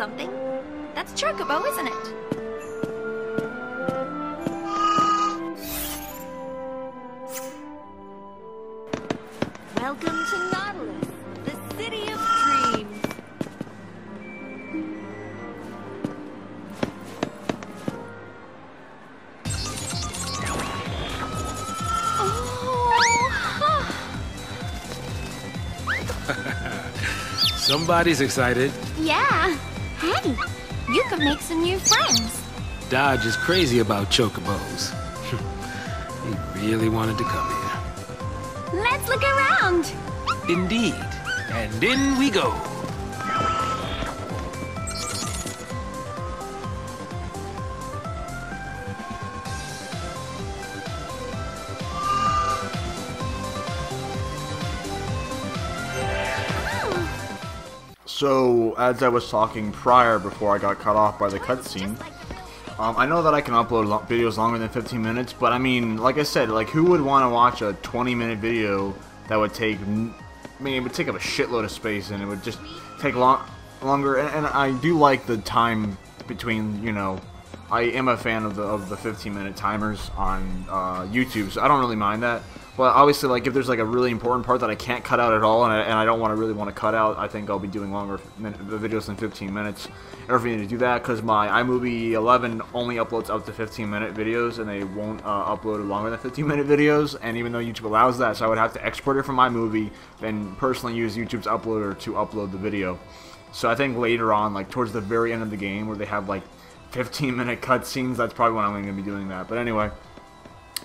something. That's Chocobo, isn't it? Welcome to Nautilus, the city of dreams. Somebody's excited. Yeah. Hey, you could make some new friends. Dodge is crazy about chocobos. He really wanted to come here. Let's look around. Indeed. And in we go. So, as I was talking prior before I got cut off by the cutscene, I know that I can upload videos longer than 15 minutes, but I mean, like I said, like who would want to watch a 20-minute video that would take, I mean, it would take up a shitload of space and it would just take longer, and I do like the time between, you know, I am a fan of the 15-minute timers on YouTube, so I don't really mind that. But obviously, like if there's like a really important part that I can't cut out at all, and I don't really want to cut out, I think I'll be doing longer videos than 15 minutes. In order for me to do that, because my iMovie 11 only uploads up to 15-minute videos, and they won't upload longer than 15-minute videos. And even though YouTube allows that, so I would have to export it from iMovie, then personally use YouTube's uploader to upload the video. So I think later on, like towards the very end of the game, where they have like 15-minute cutscenes, that's probably when I'm going to be doing that. But anyway.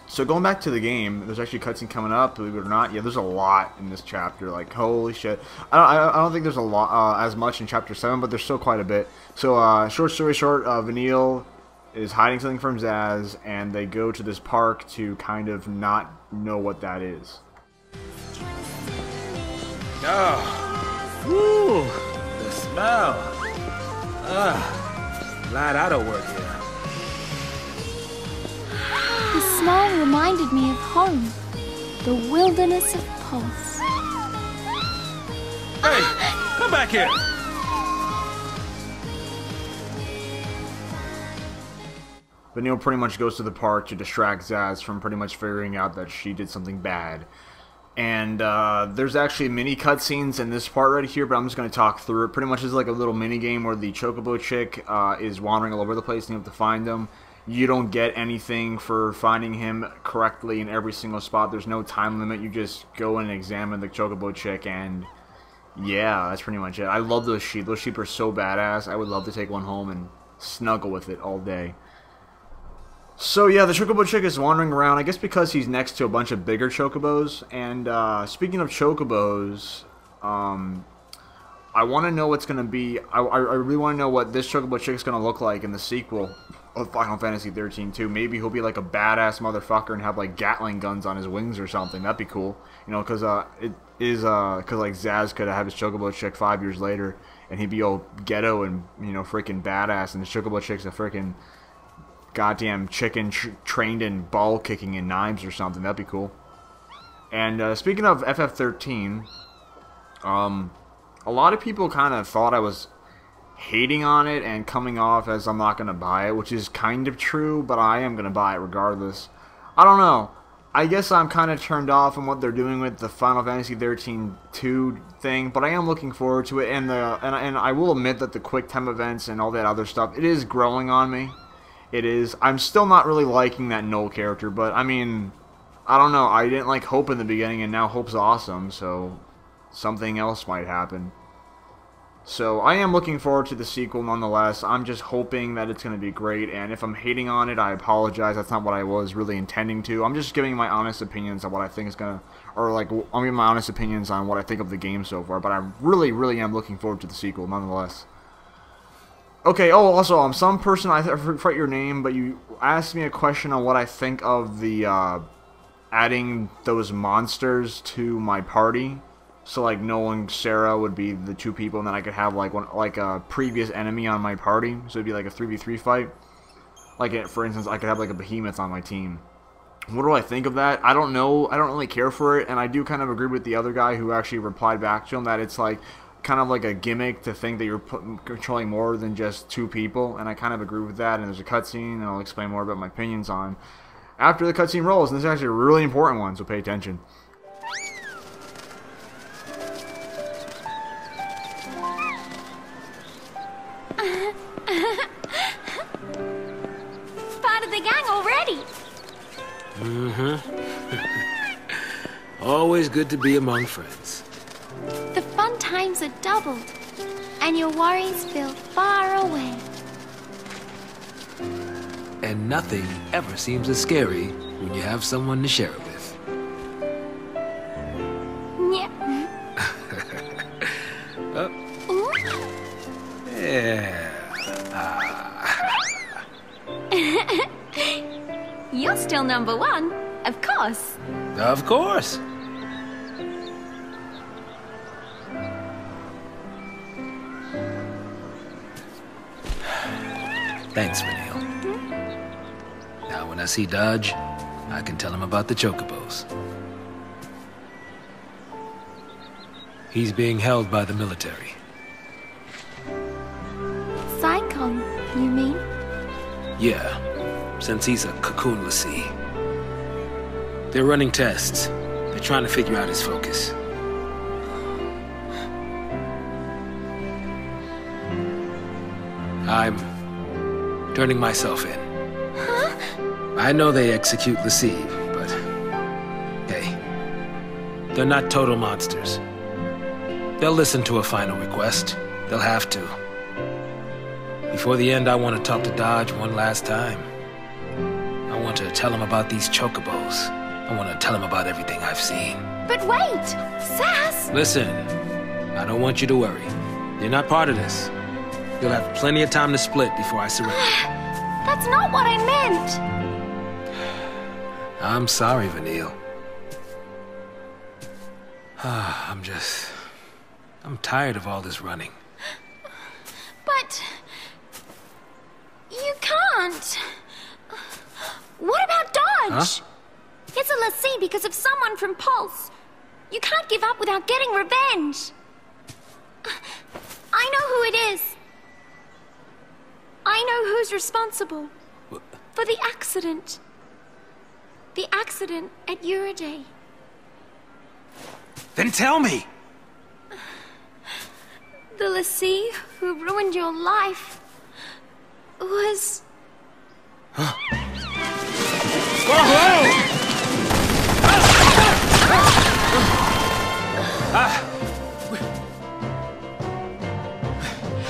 So going back to the game, there's actually a cutscene coming up, believe it or not. Yeah, there's a lot in this chapter, like, holy shit. I don't think there's a lot, as much in Chapter 7, but there's still quite a bit. So, short story short, Vanille is hiding something from Zaz, and they go to this park to kind of not know what that is. Oh, woo, the smell. Glad I don't work here. The smell reminded me of home, the wilderness of Pulse. Hey, come back here! Vanille pretty much goes to the park to distract Zaz from pretty much figuring out that she did something bad. And there's actually mini cutscenes in this part right here, but I'm just going to talk through it. Pretty much it's like a little mini game where the Chocobo chick is wandering all over the place and you have to find them. You don't get anything for finding him correctly in every single spot. There's no time limit. You just go and examine the Chocobo chick, and yeah, that's pretty much it. I love those sheep. Those sheep are so badass. I would love to take one home and snuggle with it all day. So yeah, the Chocobo chick is wandering around, I guess because he's next to a bunch of bigger Chocobos. And speaking of Chocobos, I want to know what's going to be, I really want to know what this Chocobo chick is going to look like in the sequel of Final Fantasy XIII 2. Maybe he'll be like a badass motherfucker and have like Gatling guns on his wings or something. That'd be cool. You know, because it is, because like Zaz could have his Chocobo chick 5 years later and he'd be all ghetto and, you know, freaking badass, and the Chocobo chick's a freaking goddamn chicken trained in ball kicking and knives or something. That'd be cool. And speaking of FF13, a lot of people kind of thought I was hating on it and coming off as I'm not going to buy it, which is kind of true, but I am going to buy it regardless. I don't know. I guess I'm kind of turned off on what they're doing with the Final Fantasy XIII 2 thing, but I am looking forward to it, and I will admit that the quick time events and all that other stuff, it is growing on me. It is. I'm still not really liking that Null character, but I mean, I don't know. I didn't like Hope in the beginning, and now Hope's awesome, so something else might happen. So I am looking forward to the sequel nonetheless. I'm just hoping that it's going to be great, and if I'm hating on it, I apologize. That's not what I was really intending to. I'm just giving my honest opinions on what I think is going to, or like, I'm giving my honest opinions on what I think of the game so far, but I really, really am looking forward to the sequel nonetheless. Okay, oh, also, some person, I forget your name, but you asked me a question on what I think of the, adding those monsters to my party. So, like, Noel and Sarah would be the two people, and then I could have, like, a previous enemy on my party. So it'd be, like, a 3v3 fight. Like, for instance, I could have, like, a behemoth on my team. What do I think of that? I don't know. I don't really care for it, and I do kind of agree with the other guy who actually replied back to him that it's, like, kind of like a gimmick to think that you're controlling more than just 2 people, and I kind of agree with that. And there's a cutscene, and I'll explain more about my opinions on after the cutscene rolls. And this is actually a really important one, so pay attention. Part of the gang already. Always good to be among friends. The fun times are doubled, and your worries feel far away. And nothing ever seems as scary when you have someone to share it with. Yeah. Yeah. You're still number 1, of course. Of course. Thanks, Vanille. Now, when I see Dodge, I can tell him about the chocobos. He's being held by the military. Psychon, you mean? Yeah, since he's a cocoon lassie. They're running tests. They're trying to figure out his focus. I'm turning myself in. Huh? I know they execute Lassie, but hey, they're not total monsters. They'll listen to a final request. They'll have to. Before the end, I want to talk to Dodge one last time. I want to tell him about these chocobos. I want to tell him about everything I've seen. But wait! Sass! Listen, I don't want you to worry. You're not part of this. You'll have plenty of time to split before I surrender. That's not what I meant! I'm sorry, Vanille. I'm tired of all this running. But... you can't. What about Dodge? Huh? It's a lassie because of someone from Pulse. You can't give up without getting revenge. I know who it is. I know who's responsible for the accident. The accident at Uriday. Then tell me! The lassie who ruined your life was...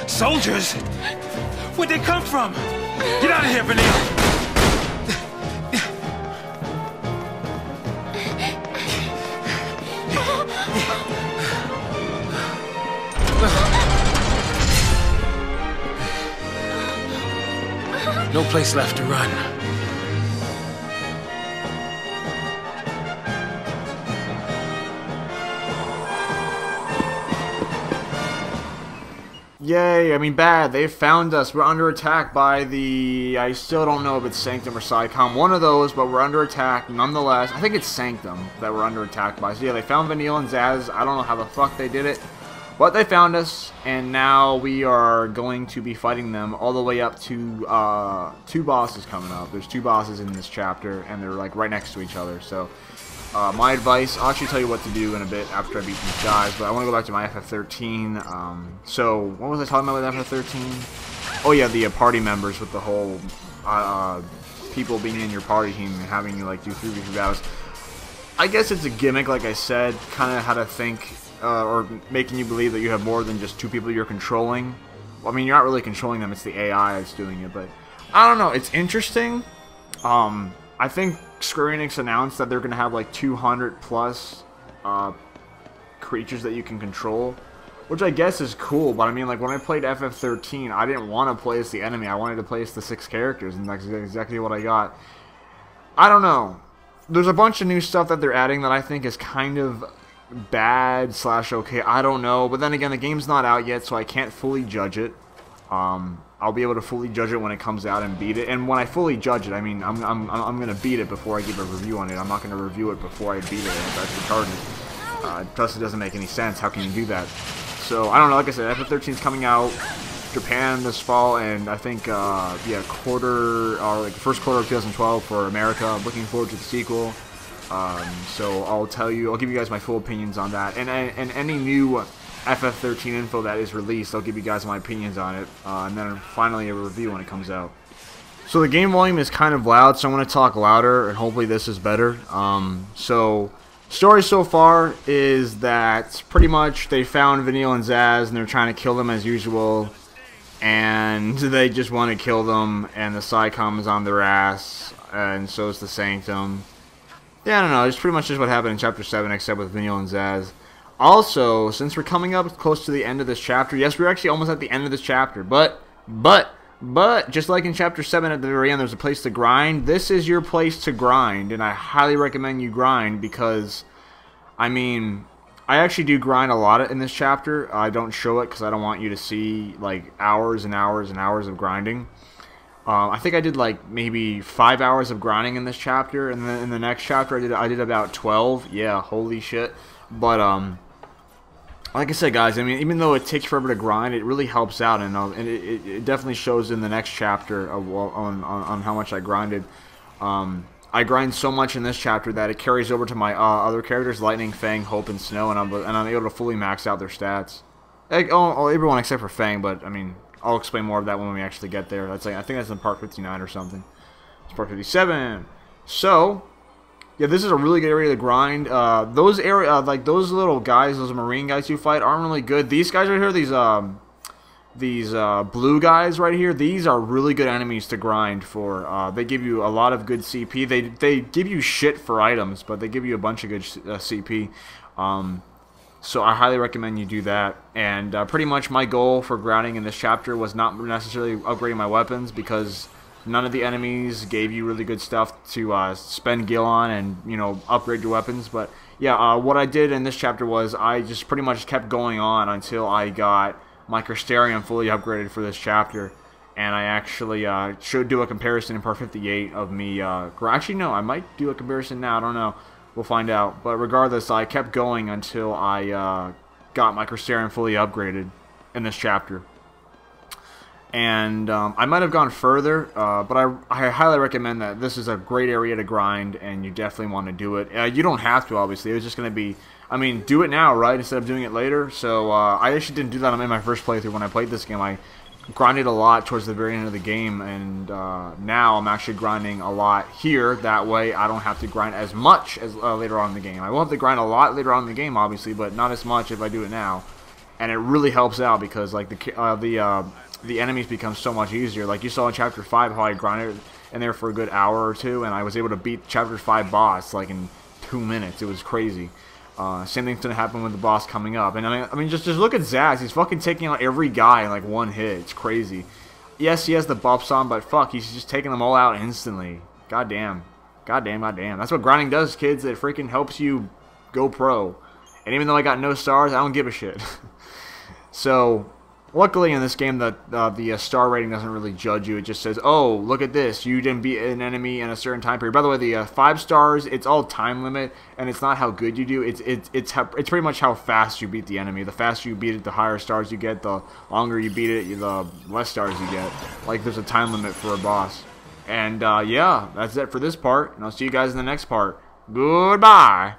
Soldiers? Where'd they come from? Get out of here, Vanille! No place left to run. Yay, I mean bad, they found us. We're under attack by the... I still don't know if it's Sanctum or Psycom. One of those, but we're under attack nonetheless. I think it's Sanctum that we're under attack by. So yeah, they found Vanille and Zaz. I don't know how the fuck they did it. But they found us, and now we are going to be fighting them all the way up to 2 bosses coming up. There's 2 bosses in this chapter, and they're like right next to each other. So my advice, I'll actually tell you what to do in a bit after I beat these guys, but I want to go back to my FF13. So what was I talking about with FF13? Oh yeah, the party members with the whole people being in your party team and having you like do 3v3 battles. I guess it's a gimmick, like I said, kind of how to think. Or making you believe that you have more than just 2 people you're controlling. Well, I mean, you're not really controlling them, it's the AI that's doing it, but I don't know, it's interesting. I think Square Enix announced that they're going to have like 200 plus creatures that you can control, which I guess is cool, but I mean, like when I played FF13, I didn't want to play as the enemy, I wanted to play as the 6 characters, and that's exactly what I got. I don't know. There's a bunch of new stuff that they're adding that I think is kind of bad / okay, I don't know, but then again, the game's not out yet, so I can't fully judge it. I'll be able to fully judge it when it comes out and beat it, and when I fully judge it, I mean, I'm gonna beat it before I give a review on it. I'm not gonna review it before I beat it. That's retarded. Plus, it doesn't make any sense. How can you do that? So I don't know. Like I said, FF13 is coming out Japan this fall, and I think yeah, like the first quarter of 2012 for America. I'm looking forward to the sequel. So I'll give you guys my full opinions on that, and any new FF13 info that is released, I'll give you guys my opinions on it, and then finally a review when it comes out. So the game volume is kind of loud, so I'm going to talk louder, and hopefully this is better. So story so far is that pretty much they found Vanille and Zaz, and they're trying to kill them as usual, and they just want to kill them, and the Psycom is on their ass, and so is the Sanctum. Yeah, I don't know, it's pretty much just what happened in Chapter 7, except with Vanille and Zaz. Also, since we're coming up close to the end of this chapter, yes, we're actually almost at the end of this chapter, but, just like in Chapter 7 at the very end, there's a place to grind. This is your place to grind, and I highly recommend you grind because, I mean, I actually do grind a lot in this chapter. I don't show it because I don't want you to see, like, hours and hours and hours of grinding. I think I did, like, maybe 5 hours of grinding in this chapter, and then in the next chapter I did about 12. Yeah, holy shit. But, like I said, guys, I mean, even though it takes forever to grind, it really helps out, and it definitely shows in the next chapter on how much I grinded. I grind so much in this chapter that it carries over to my other characters, Lightning, Fang, Hope, and Snow, and I'm able to fully max out their stats. Everyone except for Fang, but I mean, I'll explain more of that when we actually get there. That's like, I think that's in part 59 or something. It's part 57. So yeah, this is a really good area to grind. Those like those little guys, those marine guys you fight, aren't really good. These guys right here, these blue guys right here, these are really good enemies to grind for. They give you a lot of good CP. They give you shit for items, but they give you a bunch of good CP. So I highly recommend you do that. And pretty much my goal for grinding in this chapter was not necessarily upgrading my weapons, because none of the enemies gave you really good stuff to spend gil on and, you know, upgrade your weapons. But yeah, what I did in this chapter was I just pretty much kept going on until I got my Crystarium fully upgraded for this chapter. And I actually should do a comparison in part 58 of me. Actually, no, I might do a comparison now. I don't know. We'll find out. But regardless, I kept going until I got my Crystarium fully upgraded in this chapter. And I might have gone further, but I highly recommend that. This is a great area to grind, and you definitely want to do it. You don't have to, obviously. It was just going to be, I mean, do it now, right, instead of doing it later. So I actually didn't do that in my first playthrough when I played this game. I grinded a lot towards the very end of the game, and now I'm actually grinding a lot here. That way I don't have to grind as much as later on in the game. I will have to grind a lot later on in the game, obviously, but not as much if I do it now. And it really helps out because, like, the enemies become so much easier. Like you saw in Chapter 5 how I grinded in there for a good hour or two, and I was able to beat Chapter 5 boss like in 2 minutes. It was crazy. Same thing's gonna happen with the boss coming up. And I mean, just look at Zaz. He's fucking taking out every guy in like one hit. It's crazy. Yes, he has the buffs on, but fuck, he's just taking them all out instantly. Goddamn. Goddamn, goddamn. That's what grinding does, kids. It freaking helps you go pro. And even though I got no stars, I don't give a shit. So, luckily in this game, the star rating doesn't really judge you. It just says, oh, look at this. You didn't beat an enemy in a certain time period. By the way, the 5 stars, it's all time limit, and it's not how good you do. It's pretty much how fast you beat the enemy. The faster you beat it, the higher stars you get. The longer you beat it, the less stars you get. Like, there's a time limit for a boss. And, yeah, that's it for this part. And I'll see you guys in the next part. Goodbye.